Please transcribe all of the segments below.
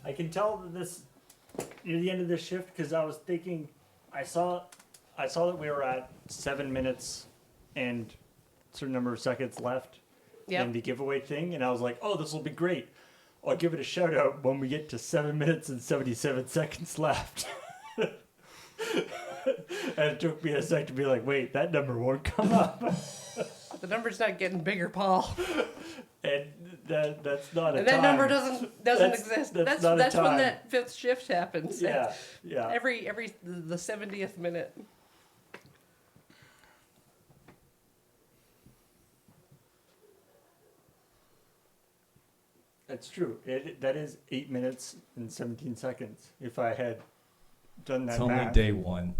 I can tell that this near the end of this shift because I was thinking, I saw that we were at 7 minutes and a certain number of seconds left in the giveaway thing, and I was like, oh, this will be great. I'll give it a shout out when we get to 7 minutes and 77 seconds left. And it took me a sec to be like, wait, that number won't come up. The number's not getting bigger, Paul. And that's not a And time. that number doesn't exist. That's That's not a when time. that fifth shift happens. Yeah. Every the 70th minute. That's true. That is 8 minutes and 17 seconds. If I had done that It's only math. day one.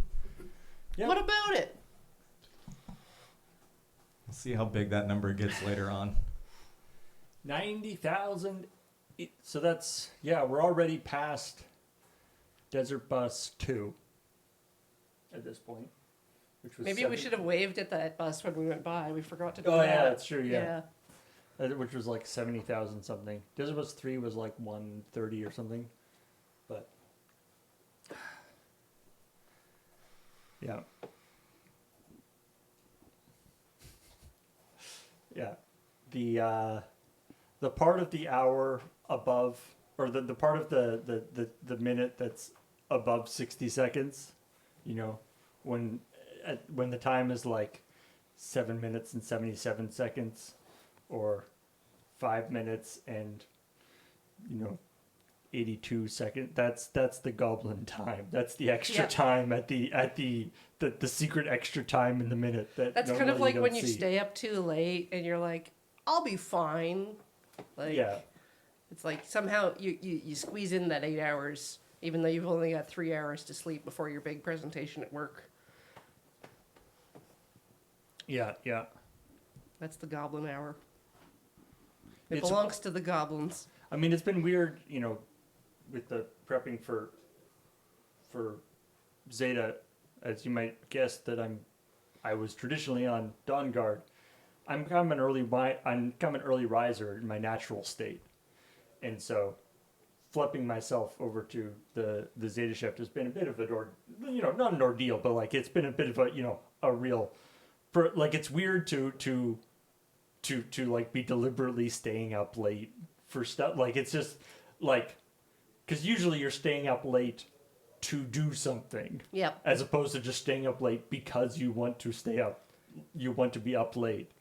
Yep. What about it? We'll see how big that number gets later on. 90,000. So that's, we're already past Desert Bus 2 at this point. Which was Maybe we should have waved at that bus when we went by. We forgot to do Oh, that. yeah, that's true, yeah. Which was like 70,000 something. Desert Bus 3 was like 130 or something. But, yeah. Yeah. The part of the hour above, or the part of the minute that's above 60 seconds, you know, when the time is like 7 minutes and 77 seconds, or 5 minutes and, 82 seconds. That's the Goblin time. That's the extra time at the secret extra time in the minute. That's kind of like when you stay up too late and you're like, I'll be fine. Like, it's like somehow you squeeze in that 8 hours, even though you've only got 3 hours to sleep before your big presentation at work. Yeah. That's the Goblin hour. It belongs to the goblins. I mean, it's been weird, with the prepping for Zeta, as you might guess, that I was traditionally on Dawn Guard. I'm kind of an early riser in my natural state, and so flipping myself over to the Zeta shift has been a bit of not an ordeal, but like it's been a bit of a real, like it's weird to like be deliberately staying up late for stuff. Like it's just like, because usually you're staying up late to do something, as opposed to just staying up late because you want to stay up, you want to be up late.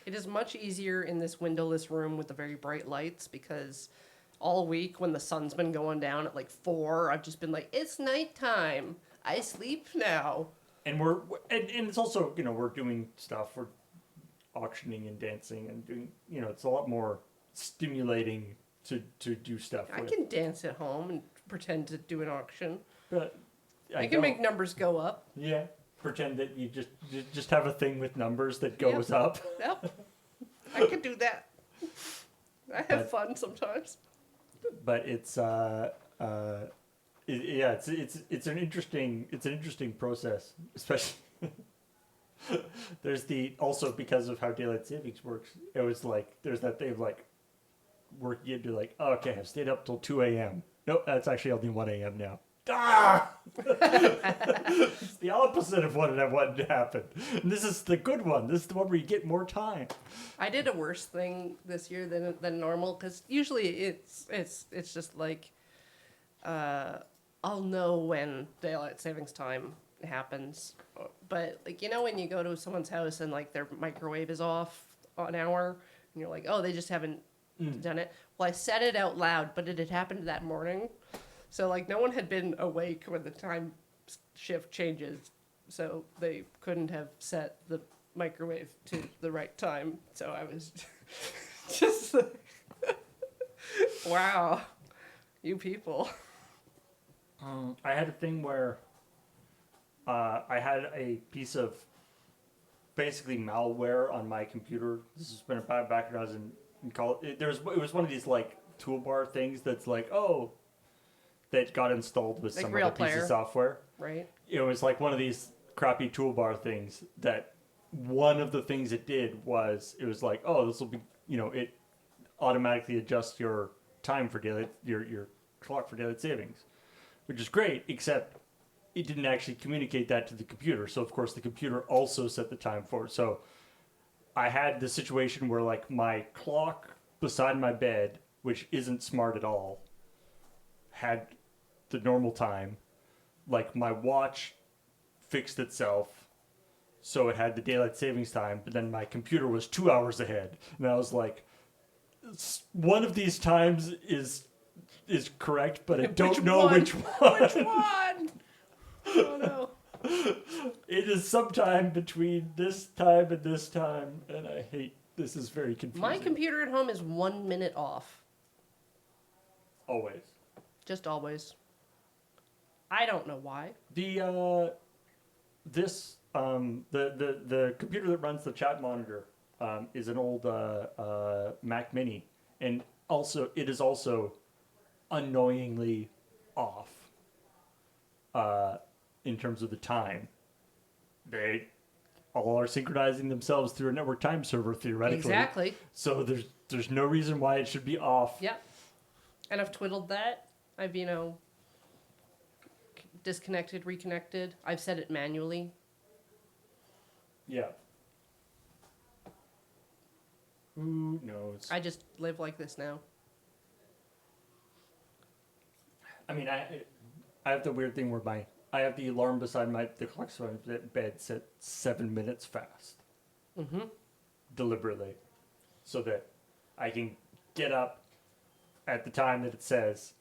It is much easier in this windowless room with the very bright lights, because all week when the sun's been going down at like 4, I've just been like, it's nighttime. I sleep now. And and it's also, we're doing stuff. We're auctioning and dancing and doing, it's a lot more stimulating to do stuff I with. can dance at home and pretend to do an auction. But I can make numbers go up. Yeah. Pretend that you just have a thing with numbers that goes up. Yep. I can do that. I have fun sometimes. But it's it's an interesting process, especially there's also because of how daylight savings works. It was like there's that thing of like working into like, oh, okay, I've stayed up till 2 a.m. Nope, that's actually only 1 a.m. now. Ah! It's the opposite of what I wanted to happen. And this is the good one. This is the one where you get more time. I did a worse thing this year than normal, because usually it's just like I'll know when daylight savings time happens. But like, when you go to someone's house and like their microwave is off an hour and you're like, oh, they just haven't done it. Well, I said it out loud, but it had happened that morning. So, like, no one had been awake when the time shift changes, so they couldn't have set the microwave to the right time. So I was just like, wow, you people. I had a thing where I had a piece of basically malware on my computer. This has been back when I was in college. It was one of these, like, toolbar things that's like, that got installed with like some Real other piece Player. of software. Right. It was like one of these crappy toolbar things that one of the things it did was, it was like, oh, this will be, it automatically adjusts your time for daylight, your clock for daylight savings, which is great, except it didn't actually communicate that to the computer. So of course the computer also set the time for it. So I had the situation where like my clock beside my bed, which isn't smart at all, had the normal time. Like my watch fixed itself, so it had the daylight savings time, but then my computer was 2 hours ahead. And I was like, one of these times is correct, but I don't know which one. Which one? Oh no. It is sometime between this time and this time, and I hate this. Is very confusing. My computer at home is 1 minute off. Always. Just always. I don't know why. The computer that runs the chat monitor is an old Mac Mini, and also it is also annoyingly off in terms of the time. They all are synchronizing themselves through a network time server theoretically. Exactly. So there's no reason why it should be off. Yep. And I've twiddled that. I've, disconnected, reconnected. I've set it manually. Yeah. Who knows? I just live like this now. I mean, I have the weird thing where I have the alarm beside the clock beside my bed set 7 minutes fast. Mm-hmm. Deliberately. So that I can get up at the time that it says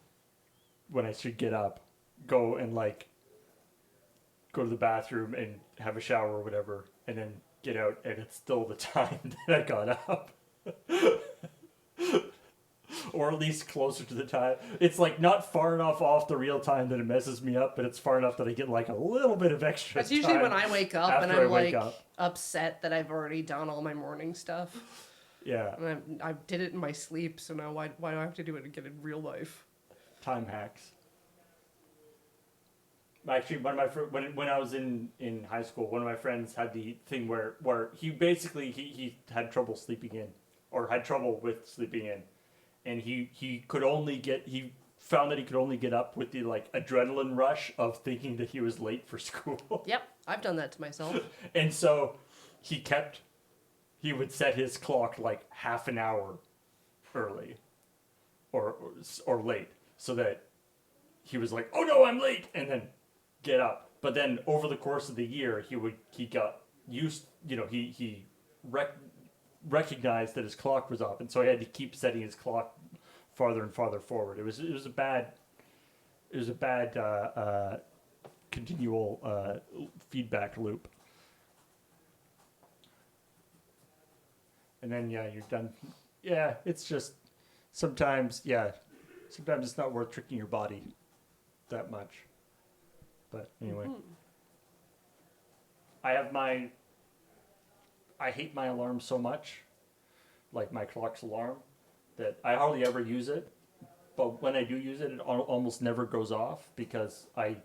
when I should get up, go and go to the bathroom and have a shower or whatever, and then get out and it's still the time that I got up. Or at least closer to the time. It's not far enough off the real time that it messes me up, but it's far enough that I get a little bit of extra That's usually time when I wake up and after I'm I wake up. upset that I've already done all my morning stuff. Yeah. And I did it in my sleep, so now why do I have to do it again in real life? Time hacks. Actually, one of my when I was in high school, one of my friends had the thing where he basically he had trouble sleeping in, or had trouble with sleeping in, and he found that he could only get up with the adrenaline rush of thinking that he was late for school. Yep, I've done that to myself. And so he would set his clock half an hour early or late, so that he was like, oh no, I'm late, and then get up. But then over the course of the year, he got used, he recognized that his clock was up, and so he had to keep setting his clock farther and farther forward. It was a bad continual feedback loop. And then you're done. Yeah, it's just sometimes it's not worth tricking your body that much. But anyway, I hate my alarm so much, like my clock's alarm, that I hardly ever use it. But when I do use it, it almost never goes off because I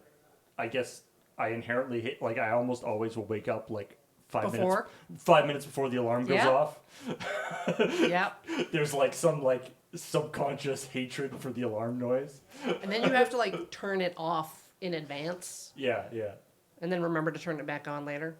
guess I inherently hate, I almost always will wake up 5 minutes before the alarm goes off. Yep. There's some subconscious hatred for the alarm noise. And then you have to turn it off in advance. Yeah. And then remember to turn it back on later.